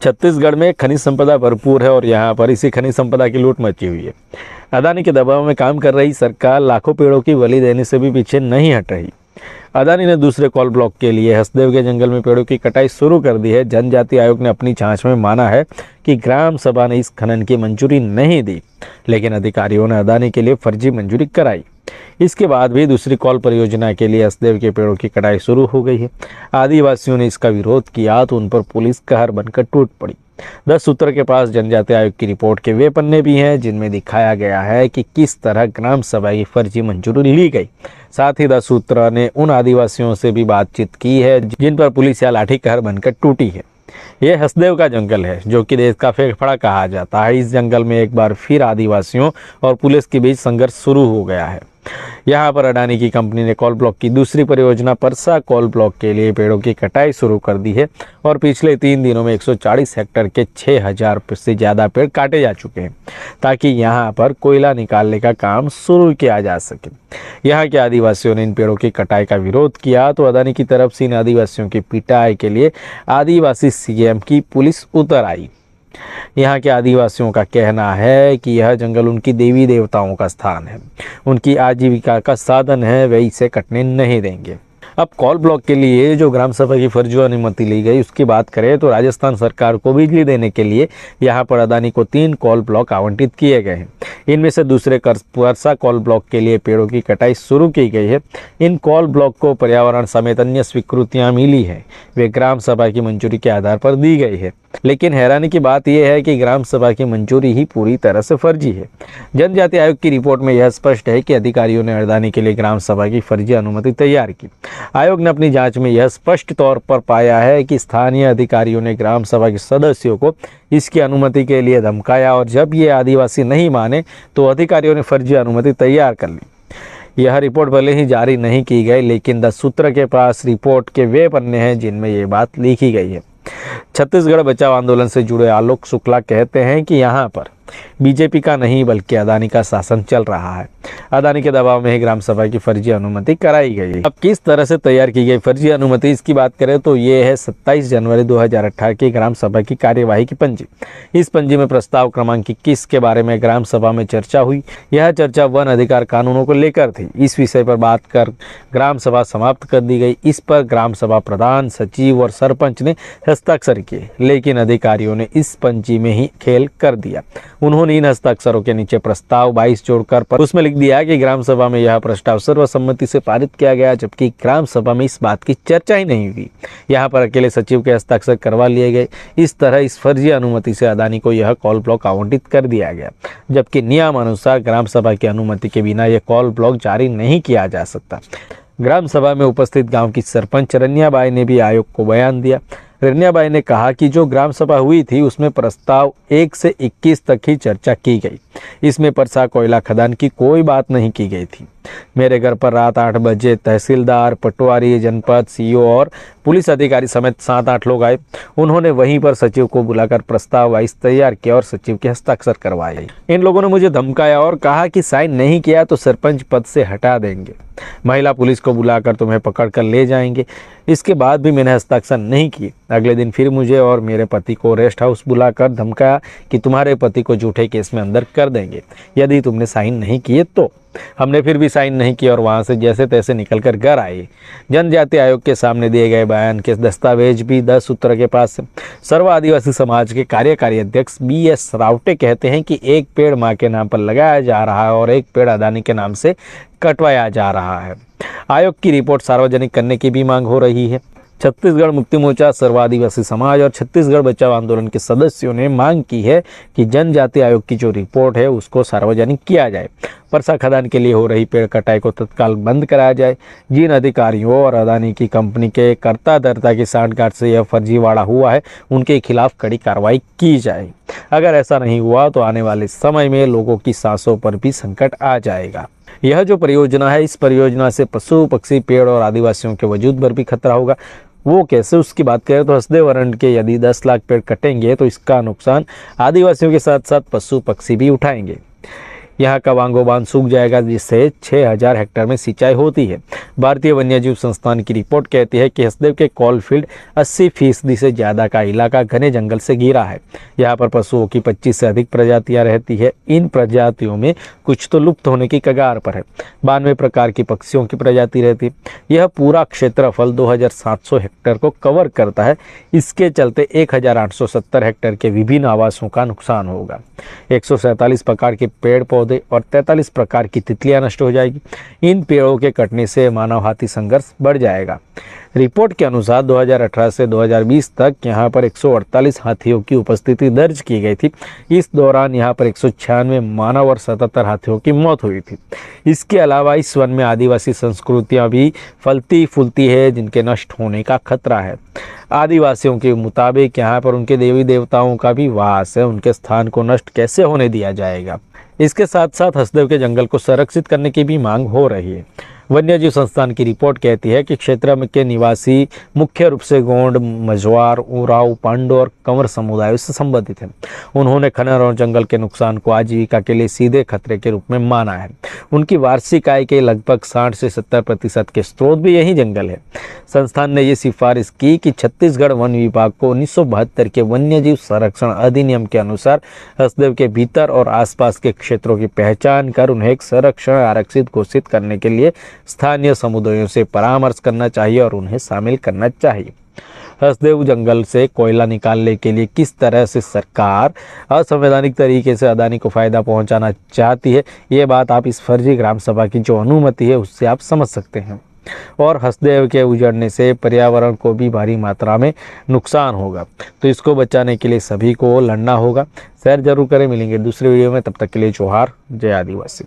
छत्तीसगढ़ में खनिज संपदा भरपूर है और यहाँ पर इसी खनिज संपदा की लूट मची हुई है। अदानी के दबाव में काम कर रही सरकार लाखों पेड़ों की बलि देने से भी पीछे नहीं हट रही। अदानी ने दूसरे कोल ब्लॉक के लिए हसदेव के जंगल में पेड़ों की कटाई शुरू कर दी है। जनजाति आयोग ने अपनी जांच में माना है कि ग्राम सभा ने इस खनन की मंजूरी नहीं दी, लेकिन अधिकारियों ने अदानी के लिए फर्जी मंजूरी कराई। इसके बाद भी दूसरी कॉल परियोजना के लिए हसदेव के पेड़ों की कटाई शुरू हो गई है। आदिवासियों ने इसका विरोध किया तो उन पर पुलिस कहर बनकर टूट पड़ी। 10 सूत्र के पास जनजाति आयोग की रिपोर्ट के वे पन्ने भी हैं जिनमें दिखाया गया है कि किस तरह ग्राम सभा की फर्जी मंजूरी ली गई। साथ ही 10 सूत्र ने उन आदिवासियों से भी बातचीत की है जिन पर पुलिस या लाठी कहर बनकर टूटी है। यह हसदेव का जंगल है जो कि देश का फेफड़ा कहा जाता है। इस जंगल में एक बार फिर आदिवासियों और पुलिस के बीच संघर्ष शुरू हो गया है। यहाँ पर अडानी की कंपनी ने कोल ब्लॉक की दूसरी परियोजना परसा कोल ब्लॉक के लिए पेड़ों की कटाई शुरू कर दी है और पिछले 3 दिनों में 140 हेक्टेयर के 6000 से ज़्यादा पेड़ काटे जा चुके हैं ताकि यहाँ पर कोयला निकालने का काम शुरू किया जा सके। यहाँ के आदिवासियों ने इन पेड़ों की कटाई का विरोध किया तो अदानी की तरफ से इन आदिवासियों की पिटाई के लिए आदिवासी सीएम की पुलिस उतर आई। यहाँ के आदिवासियों का कहना है कि यह जंगल उनकी देवी देवताओं का स्थान है, उनकी आजीविका का साधन है, वे इसे कटने नहीं देंगे। अब कोल ब्लॉक के लिए जो ग्राम सभा की फर्जी अनुमति ली गई उसकी बात करें तो राजस्थान सरकार को बिजली देने के लिए यहाँ पर अदानी को 3 कोल ब्लॉक आवंटित किए गए हैं। इनमें से दूसरे परसा कोल ब्लॉक के लिए पेड़ों की कटाई शुरू की गई है। इन कोल ब्लॉक को पर्यावरण समेत अन्य स्वीकृतियाँ मिली है, वे ग्राम सभा की मंजूरी के आधार पर दी गई है। लेकिन हैरानी की बात यह है कि ग्राम सभा की मंजूरी ही पूरी तरह से फर्जी है। जनजाति आयोग की रिपोर्ट में यह स्पष्ट है कि अधिकारियों ने अडानी के लिए ग्राम सभा की फर्जी अनुमति तैयार की। आयोग ने अपनी जांच में यह स्पष्ट तौर पर पाया है कि स्थानीय अधिकारियों ने ग्राम सभा के सदस्यों को इसकी अनुमति के लिए धमकाया और जब ये आदिवासी नहीं माने तो अधिकारियों ने फर्जी अनुमति तैयार कर ली। यह रिपोर्ट भले ही जारी नहीं की गई, लेकिन 10 सूत्र के पास रिपोर्ट के वे पन्ने हैं जिनमें ये बात लिखी गई है। छत्तीसगढ़ बचाओ आंदोलन से जुड़े आलोक शुक्ला कहते हैं कि यहाँ पर बीजेपी का नहीं बल्कि अदानी का शासन चल रहा है। अदानी के दबाव में ही ग्राम सभा की फर्जी अनुमति कराई गई। अब किस तरह से तैयार की गई फर्जी अनुमति इसकी बात करें तो ये है 27 जनवरी 2018 की ग्राम सभा की कार्यवाही की पंजी। इस पंजी में प्रस्ताव क्रमांक 21 के बारे में ग्राम सभा में चर्चा हुई। यह चर्चा वन अधिकार कानूनों को लेकर थी। इस विषय पर बात कर ग्राम सभा समाप्त कर दी गई। इस पर ग्राम सभा प्रधान, सचिव और सरपंच ने हस्ताक्षर किए, लेकिन अधिकारियों ने इस पंजी में ही खेल कर दिया। उन्होंने इन हस्ताक्षरों के नीचे प्रस्ताव 22 जोड़कर उसमें लिख दिया कि ग्राम सभा में यह प्रस्ताव सर्वसम्मति से पारित किया गया, जबकि ग्राम सभा में इस बात की चर्चा ही नहीं हुई। यहाँ पर अकेले सचिव के हस्ताक्षर करवा लिए गए। इस तरह इस फर्जी अनुमति से अदानी को यह कोल ब्लॉक आवंटित कर दिया गया, जबकि नियमानुसार ग्राम सभा की अनुमति के बिना यह कोल ब्लॉक जारी नहीं किया जा सकता। ग्राम सभा में उपस्थित गांव की सरपंच रन्याबाई ने भी आयोग को बयान दिया। रन्याबाई ने कहा कि जो ग्राम सभा हुई थी उसमें प्रस्ताव 1 से 21 तक ही चर्चा की गई। इसमें परसा कोयला खदान की कोई बात नहीं की गई थी। मेरे घर पर रात 8 बजे तहसीलदार, पटवारी, जनपद सीईओ और पुलिस अधिकारी समेत 7-8 लोग आए। उन्होंने वहीं पर सचिव को बुलाकर प्रस्ताव 22 तैयार किया और सचिव के हस्ताक्षर करवाए। इन लोगों ने मुझे धमकाया और कहा कि साइन नहीं किया तो सरपंच पद से हटा देंगे, महिला पुलिस को बुलाकर तुम्हें पकड़ कर ले जाएंगे। इसके बाद भी मैंने हस्ताक्षर नहीं किए। अगले दिन फिर मुझे और मेरे पति को रेस्ट हाउस बुलाकर धमकाया कि तुम्हारे पति को झूठे केस में अंदर कर देंगे यदि तुमने साइन नहीं किए तो। हमने फिर भी साइन नहीं किया और वहां से जैसे तैसे निकलकर घर आए। जनजाति आयोग के सामने दिए गए बयान के दस्तावेज भी 10 सूत्र के पास। सर्व आदिवासी समाज के कार्यकारी अध्यक्ष BS रावटे कहते हैं कि एक पेड़ मां के नाम पर लगाया जा रहा है और एक पेड़ अदानी के नाम से कटवाया जा रहा है। आयोग की रिपोर्ट सार्वजनिक करने की भी मांग हो रही है। छत्तीसगढ़ मुक्ति मोर्चा, सर्व आदिवासी समाज और छत्तीसगढ़ बचाओ आंदोलन के सदस्यों ने मांग की है कि जनजाति आयोग की जो रिपोर्ट है उसको सार्वजनिक किया जाए। परसा खदान के लिए हो रही पेड़ कटाई को तत्काल बंद कराया जाए। जिन अधिकारियों और अदानी की कंपनी के कर्ता धर्ता की सांठगांठ से यह फर्जीवाड़ा हुआ है उनके खिलाफ कड़ी कार्रवाई की जाए। अगर ऐसा नहीं हुआ तो आने वाले समय में लोगों की सांसों पर भी संकट आ जाएगा। यह जो परियोजना है, इस परियोजना से पशु पक्षी, पेड़ और आदिवासियों के वजूद पर भी खतरा होगा। वो कैसे, उसकी बात करें तो हसदेव अरण्य के यदि 10 लाख पेड़ कटेंगे तो इसका नुकसान आदिवासियों के साथ साथ पशु पक्षी भी उठाएंगे। यहाँ का वांगो बांध सूख जाएगा, जिससे 6000 हेक्टेयर में सिंचाई होती है। भारतीय वन्यजीव संस्थान की रिपोर्ट कहती है कि हसदेव के कोलफील्ड 80% से ज़्यादा का इलाका घने जंगल से घिरा है। यहाँ पर पशुओं की 25 से अधिक प्रजातियां रहती है। इन प्रजातियों में कुछ तो लुप्त होने की कगार पर है। 92 प्रकार की पक्षियों की प्रजाति रहती है। यह पूरा क्षेत्रफल 2700 हेक्टेयर को कवर करता है। इसके चलते 1870 हेक्टेयर के विभिन्न आवासों का नुकसान होगा। 147 प्रकार के पेड़ पौधे और 43 प्रकार की तितलियां नष्ट हो जाएगी। इन पेड़ों के कटने से मानव हाथी संघर्ष बढ़ जाएगा। रिपोर्ट के अनुसार 2018 से 2020 तक यहाँ पर 148 हाथियों की उपस्थिति दर्ज की गई थी। इस दौरान यहाँ पर 196 मानव और 77 हाथियों की मौत हुई थी। इसके अलावा इस वन में आदिवासी संस्कृतियाँ भी फलती फूलती है, जिनके नष्ट होने का खतरा है। आदिवासियों के मुताबिक यहाँ पर उनके देवी देवताओं का भी वास है। उनके स्थान को नष्ट कैसे होने दिया जाएगा। इसके साथ साथ हसदेव के जंगल को संरक्षित करने की भी मांग हो रही है। वन्यजीव संस्थान की रिपोर्ट कहती है कि क्षेत्र में के निवासी मुख्य रूप से गोंड, मझवार, उराव, पांडु और कंवर समुदायों से संबंधित हैं। उन्होंने खनन और जंगल के नुकसान को आजीविका के लिए सीधे खतरे के रूप में माना है। उनकी वार्षिक आय के लगभग 60 से 70% के स्रोत भी यही जंगल है। संस्थान ने ये सिफारिश की कि छत्तीसगढ़ वन विभाग को 1972 के वन्यजीव संरक्षण अधिनियम के अनुसार हसदेव के भीतर और आसपास के क्षेत्रों की पहचान कर उन्हें एक संरक्षण आरक्षित घोषित करने के लिए स्थानीय समुदायों से परामर्श करना चाहिए और उन्हें शामिल करना चाहिए। हसदेव जंगल से कोयला निकालने के लिए किस तरह से सरकार असंवैधानिक तरीके से अदानी को फायदा पहुंचाना चाहती है, ये बात आप इस फर्जी ग्राम सभा की जो अनुमति है उससे आप समझ सकते हैं। और हसदेव के उजड़ने से पर्यावरण को भी भारी मात्रा में नुकसान होगा, तो इसको बचाने के लिए सभी को लड़ना होगा। शेयर जरूर करें। मिलेंगे दूसरे वीडियो में, तब तक के लिए जोहार। जय आदिवासी।